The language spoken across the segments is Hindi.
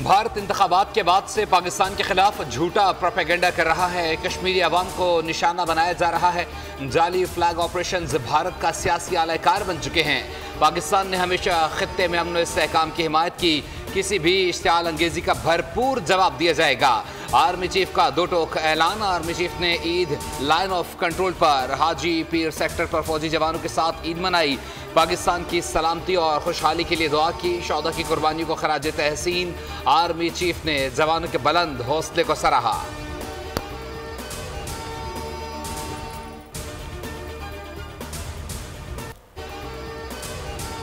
भारत इंतखाबात के बाद से पाकिस्तान के खिलाफ झूठा प्रोपेगेंडा कर रहा है। कश्मीरी अवाम को निशाना बनाया जा रहा है। जाली फ्लैग ऑपरेशंस भारत का सियासी आलाकार बन चुके हैं। पाकिस्तान ने हमेशा खित्ते में अमन इस्तेहकाम की हिमायत की। किसी भी इश्तियाल अंगेजी का भरपूर जवाब दिया जाएगा। आर्मी चीफ का दो टोक ऐलान। आर्मी चीफ ने ईद लाइन ऑफ कंट्रोल पर हाजी पीर सेक्टर पर फौजी जवानों के साथ ईद मनाई। पाकिस्तान की सलामती और खुशहाली के लिए दुआ की। शौदा की कुर्बानियों को खराज तहसीन। आर्मी चीफ ने जवानों के बुलंद हौसले को सराहा।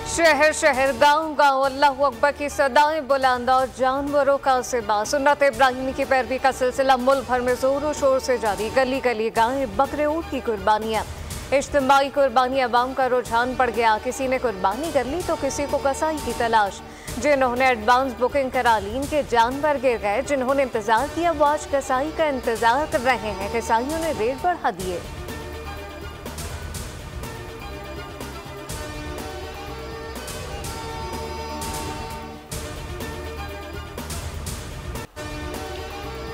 शहर शहर गांव गांव अल्लाहू अकबर की सदाएं बुलंद और जानवरों का सिबा। सुन्नत इब्राहिमी की पैरवी का सिलसिला मुल्क भर में जोरों शोर से जारी। गली गली गायें बकरे ऊँट की कुर्बानियाँ। इज्तिमाई कुर्बानी अवाम का रुझान पड़ गया। किसी ने कुर्बानी कर ली तो किसी को कसाई की तलाश। जिन्होंने एडवांस बुकिंग करा ली इनके जानवर गिर गए। जिन्होंने इंतजार किया वो आज कसाई का इंतजार कर रहे हैं। कसाईयों ने रेट बढ़ा दिए।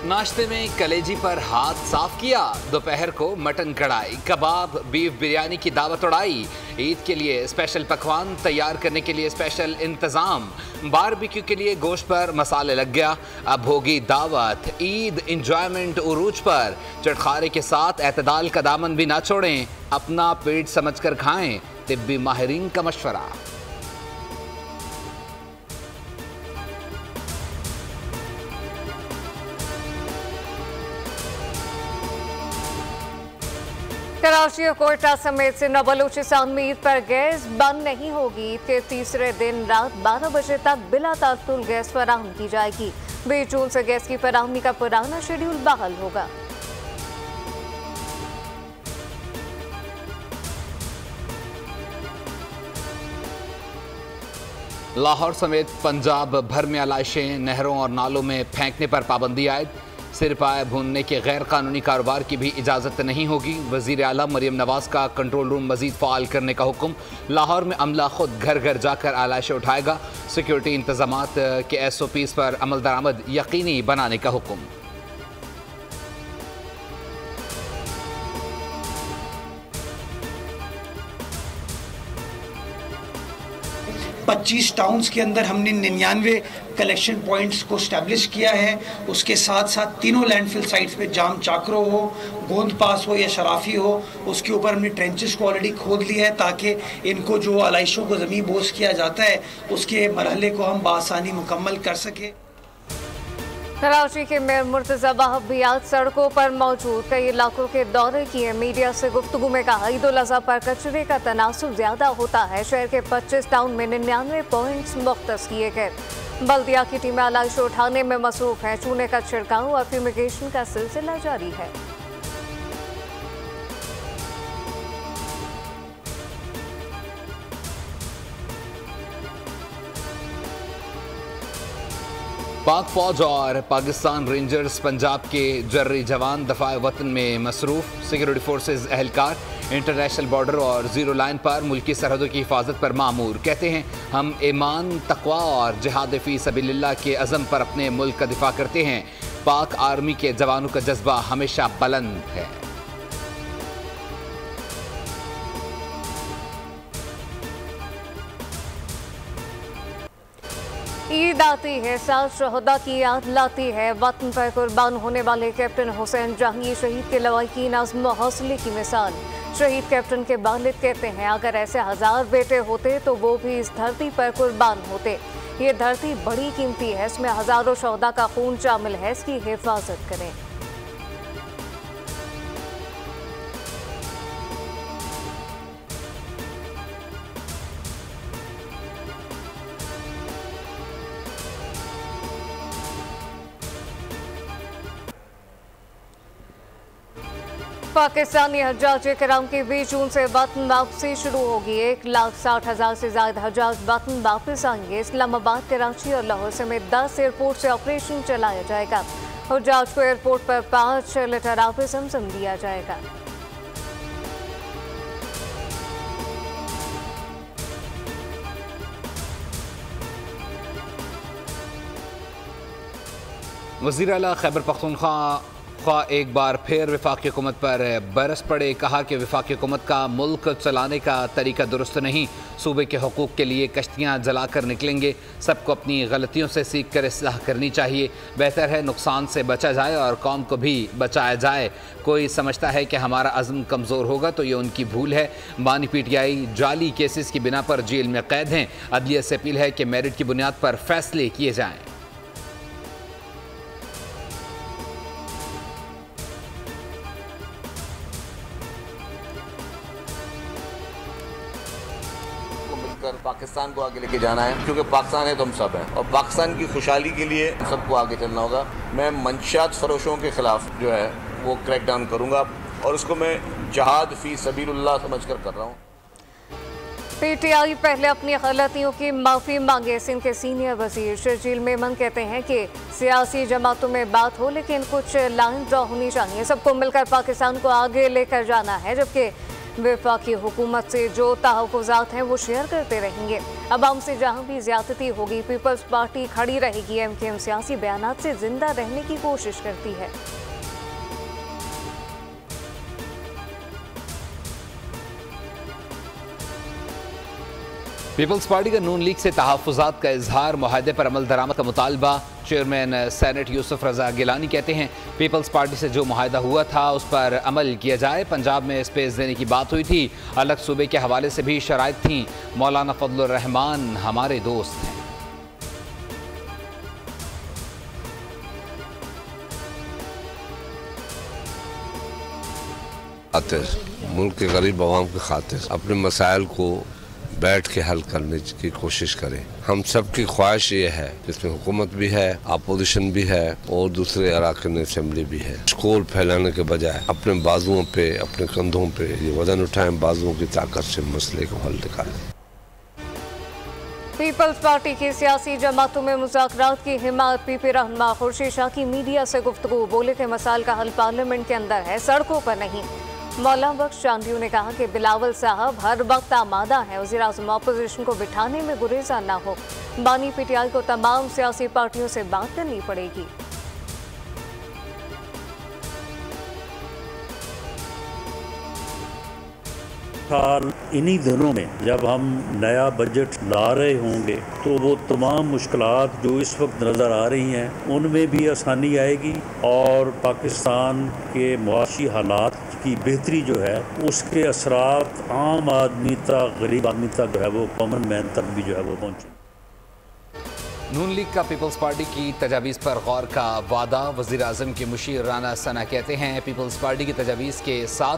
नाश्ते में कलेजी पर हाथ साफ किया। दोपहर को मटन कढ़ाई, कबाब, बीफ बिरयानी की दावत उड़ाई। ईद के लिए स्पेशल पकवान तैयार करने के लिए स्पेशल इंतज़ाम। बारबेक्यू के लिए गोश्त पर मसाले लग गया। अब होगी दावत। ईद इंजॉयमेंट उरूज पर। चटखारे के साथ एतदाल का दामन भी ना छोड़ें। अपना पेट समझकर खाएं। तिब्बी माहिरीन का मशवरा। कराची और कोयटा समेत से बलूचिस्तान में ईद पर गैस बंद नहीं होगी। ईद के तीसरे दिन रात 12 बजे तक बिला तातुल गैस फराहम की जाएगी। 20 जून से गैस की फराहमी का पुराना शेड्यूल बहाल होगा। लाहौर समेत पंजाब भर में आलाइशें, नहरों और नालों में फेंकने पर पाबंदी आयद। सिरपाए भूनने के गैर कानूनी कारोबार की भी इजाज़त नहीं होगी। वज़ीर आला मरियम नवाज का कंट्रोल रूम मज़ीद फ़ाल करने का हुक्म। लाहौर में अमला खुद घर घर जाकर आलाइशें उठाएगा। सिक्योरिटी इंतज़ामात के SOPs पर अमल दरामद यकीनी बनाने का हुक्म। पच्चीस टाउन्स के अंदर हमने 99 कलेक्शन पॉइंट्स को स्टैब्लिश किया है। उसके साथ साथ तीनों लैंडफिल साइट्स पे जाम चाकरो हो, गोंद पास हो या शराफी हो, उसके ऊपर हमने ट्रेंचेस को ऑलरेडी खोद लिया है ताकि इनको जो आलाइशों को ज़मीन बोझ किया जाता है उसके मरहले को हम बासानी मुकम्मल कर सकें। कराची के मेयर मुर्तज़ा वहाब भी आज सड़कों पर मौजूद। कई इलाकों के दौरे किए। मीडिया से गुफ्तगू में कहा ईद उल अज़हा पर कचरे का तनासुब ज्यादा होता है। शहर के 25 टाउन में 99 पॉइंट्स मुख्तस किए गए। बल्दिया की टीमें आलाइश उठाने में मसरूफ है। चूने का छिड़काव और फ्यूमिगेशन का सिलसिला जारी है। पाक फौज और पाकिस्तान रेंजर्स पंजाब के जर्री जवान दफा वतन में मसरूफ। सिक्योरिटी फोर्सेज एहलकार इंटरनेशनल बॉर्डर और जीरो लाइन पर मुल्की सरहदों की हिफाजत पर मामूर। कहते हैं हम ईमान, तकवा और जिहाद फी सबीलिल्लाह के अज़म पर अपने मुल्क का दिफा करते हैं। पाक आर्मी के जवानों का जज्बा हमेशा बुलंद है। ईद आती है, सात शहदा की याद लाती है। वतन पर कुर्बान होने वाले कैप्टन हुसैन जहांगीर शहीद के लवाहिकीन आज़म व हौसले की मिसाल। शहीद कैप्टन के वालिद कहते हैं अगर ऐसे 1000 बेटे होते तो वो भी इस धरती पर कुर्बान होते। ये धरती बड़ी कीमती है, इसमें हजारों शहदा का खून शामिल है, इसकी हिफाजत करें। पाकिस्तानी हज्जाज कराम की 20 जून से वतन वापसी शुरू होगी। 1,60,000 से ज्यादा हज्जाज वतन वापस आएंगे। इस्लामाबाद, कराची और लाहौर समेत 10 एयरपोर्ट से ऑपरेशन चलाया जाएगा। हज्जाज को एयरपोर्ट पर 5 लीटर आब ज़मज़म दिया जाएगा। वज़ीर आला खैबर पख्तूनख्वा एक बार फिर वफाकी हुकूमत पर बरस पड़े। कहा कि वफाकी हुकूमत का मुल्क चलाने का तरीका दुरुस्त नहीं। सूबे के हकूक़ के लिए कश्तियाँ जलाकर निकलेंगे। सबको अपनी गलतियों से सीख कर इस्लाह करनी चाहिए। बेहतर है नुकसान से बचा जाए और कौम को भी बचाया जाए। कोई समझता है कि हमारा अज़्म कमज़ोर होगा तो ये उनकी भूल है। बानी PTI जाली केसेस की बिना पर जेल में कैद हैं। अदलिया से अपील है कि मेरिट की बुनियाद पर फैसले किए जाएँ। पाकिस्तान को आगे लेके जाना है, क्योंकि पाकिस्तान है तो हम सब हैं और पाकिस्तान की खुशहाली के लिए सबको आगे चलना होगा। मैं मंशियात फरोशों के खिलाफ जो है वो क्रैक डाउन करूंगा और उसको मैं जहाद फी सबीलुल्लाह समझकर कर रहा हूँ। PTI पहले अपनी गलतियों की माफ़ी मांगे। सिंध के सीनियर वजीर शर्जील मेमन कहते हैं कि सियासी जमातों में बात हो लेकिन कुछ लाइन ड्रॉ होनी चाहिए। सबको मिलकर पाकिस्तान को आगे लेकर जाना है, जबकि वफाकी हुकूमत से जो तहफ़्फ़ुज़ात हैं वो शेयर करते रहेंगे। अवाम से जहाँ भी ज़्यादती होगी पीपल्स पार्टी खड़ी रहेगी। MKM सियासी बयानात से जिंदा रहने की कोशिश करती है। पीपल्स पार्टी का नून लीग से तहफ़्फ़ुज़ात का इजहार, मुआहदे पर अमल दरामद का मुतालबा। चेयरमैन सेनेट यूसुफ रजा गिलानी कहते हैं पीपल्स पार्टी से जो मुआहदा हुआ था उस पर अमल किया जाए। पंजाब में स्पेस देने की बात हुई थी, अलग सूबे के हवाले से भी शराइत थी। मौलाना फजलुर रहमान हमारे दोस्त हैं। मुल्क के गरीब आवाम की खातिर अपने मसाइल को बैठ के हल करने की कोशिश करें। हम सब की ख्वाहिश ये है, इसमें हुकूमत भी है, अपोजिशन भी है और दूसरे अराकीन असेंबली भी है। स्कोर फैलाने के बजाय अपने बाजुओं पे, अपने कंधों पे ये वजन उठाएं, बाजुओं की ताकत से मसले को हल निकालें। पीपल्स पार्टी की सियासी जमातों में मुज़ाकरात की हिमायत। PP रहनुमा खुर्शीद शाह की मीडिया से गुफ्तगू, बोले के मसाइल का हल पार्लियामेंट के अंदर है, सड़कों पर नहीं। मौलाना बख्श चांदियों ने कहा कि बिलावल साहब हर वक्त आमादा है, वज़ीर-ए-आज़म अपोजिशन को बिठाने में गुरेजा ना हो। बानी PTI को तमाम सियासी पार्टियों से बात करनी पड़ेगी। हाल इन्हीं दिनों में जब हम नया बजट ला रहे होंगे तो वो तमाम मुश्किलात जो इस वक्त नज़र आ रही हैं उनमें भी आसानी आएगी और पाकिस्तान के मुआशी हालात की बेहतरी जो है उसके असरात आम आदमी तक, गरीब आदमी तक जो है वो कॉमन मैन तक भी जो है वो पहुँचे। नून लीग का पीपल्स पार्टी की तजावीज़ पर गौर का वादा। वज़ीर-ए-आज़म के मुशीर राना सना कहते हैं पीपल्स पार्टी की तजावीज़ के साथ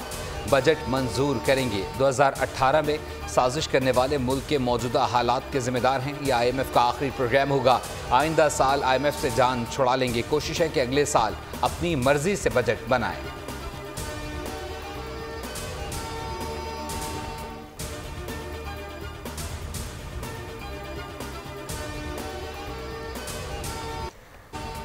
बजट मंजूर करेंगे। 2018 में साजिश करने वाले मुल्क के मौजूदा हालात के ज़िम्मेदार हैं। यह IMF का आखिरी प्रोग्राम होगा। आइंदा साल IMF से जान छुड़ा लेंगे। कोशिश है कि अगले साल अपनी मर्जी से बजट बनाएं।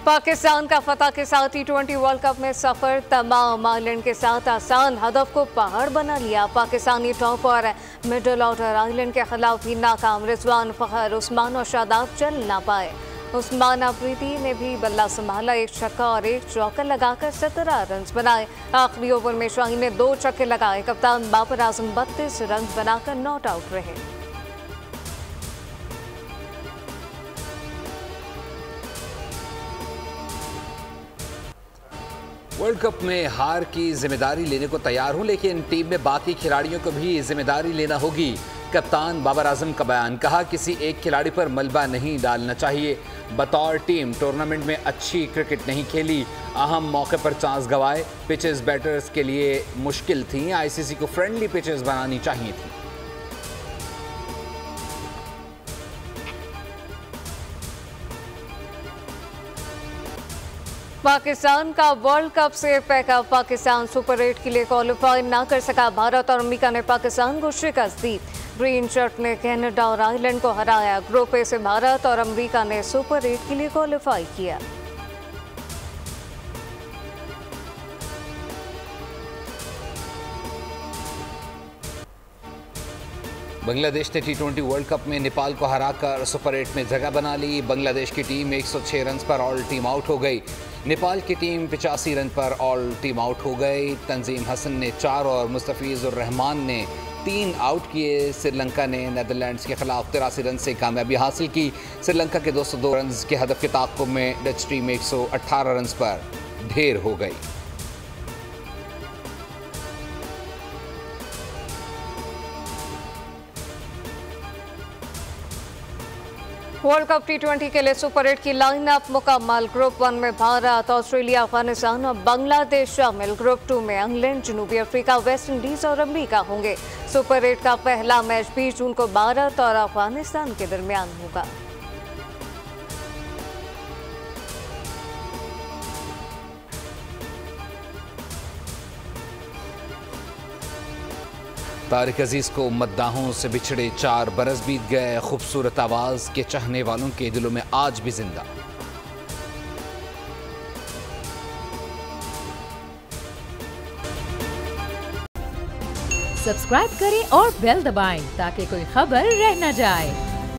पाकिस्तान का फतह के साथ T20 वर्ल्ड कप में सफर तमाम। आयरलैंड के साथ आसान हदफ को पहाड़ बना लिया। पाकिस्तानी टॉप और मिडल ऑर्डर आयरलैंड के खिलाफ भी नाकाम। रिजवान, फखर, उस्मान और शादाब चल ना पाए। उस्मान अफरीदी ने भी बल्ला संभाला, एक छक्का और एक चौका लगाकर 17 रन बनाए। आखिरी ओवर में शाहीन ने 2 छक्के लगाए। कप्तान बाबर आजम 32 रन बनाकर नॉट आउट रहे। वर्ल्ड कप में हार की जिम्मेदारी लेने को तैयार हूं, लेकिन टीम में बाकी खिलाड़ियों को भी जिम्मेदारी लेना होगी। कप्तान बाबर आजम का बयान। कहा किसी एक खिलाड़ी पर मलबा नहीं डालना चाहिए। बतौर टीम टूर्नामेंट में अच्छी क्रिकेट नहीं खेली, अहम मौके पर चांस गंवाए। पिचेस बैटर्स के लिए मुश्किल थी। ICC को फ्रेंडली पिचेस बनानी चाहिए थी। पाकिस्तान का वर्ल्ड कप से पैकअप। पाकिस्तान सुपर 8 के लिए क्वालिफाई ना कर सका। भारत और अमेरिका ने पाकिस्तान को शिकस्त दी। ग्रीन शर्ट ने कनाडा और आयरलैंड को हराया। ग्रुप ए से भारत और अमेरिका ने सुपर 8 के लिए क्वालिफाई किया। बांग्लादेश ने T20 वर्ल्ड कप में नेपाल को हराकर सुपर 8 में जगह बना ली। बांग्लादेश की टीम 106 रन पर ऑल टीम आउट हो गई। नेपाल की टीम 85 रन पर ऑल टीम आउट हो गई। तंजीम हसन ने 4 और मुस्तफिजुर रहमान ने 3 आउट किए। श्रीलंका ने नीदरलैंड्स के खिलाफ 83 रन से कामयाबी हासिल की। श्रीलंका के 202 रन के हदफ के ताक़ुब में डच टीम 118 रन पर ढेर हो गई। वर्ल्ड कप T20 के लिए सुपर 8 की लाइनअप मुकम्मल। ग्रुप 1 में भारत, ऑस्ट्रेलिया, अफगानिस्तान और बांग्लादेश शामिल। ग्रुप 2 में इंग्लैंड, जनूबी अफ्रीका, वेस्ट इंडीज और अमेरिका होंगे। सुपर 8 का पहला मैच 20 जून को भारत और अफगानिस्तान के दरमियान होगा। तारिक अजीज को मद्दाहों से बिछड़े 4 बरस बीत गए। खूबसूरत आवाज के चाहने वालों के दिलों में आज भी जिंदा। सब्सक्राइब करें और बेल दबाएं ताकि कोई खबर रह न जाए।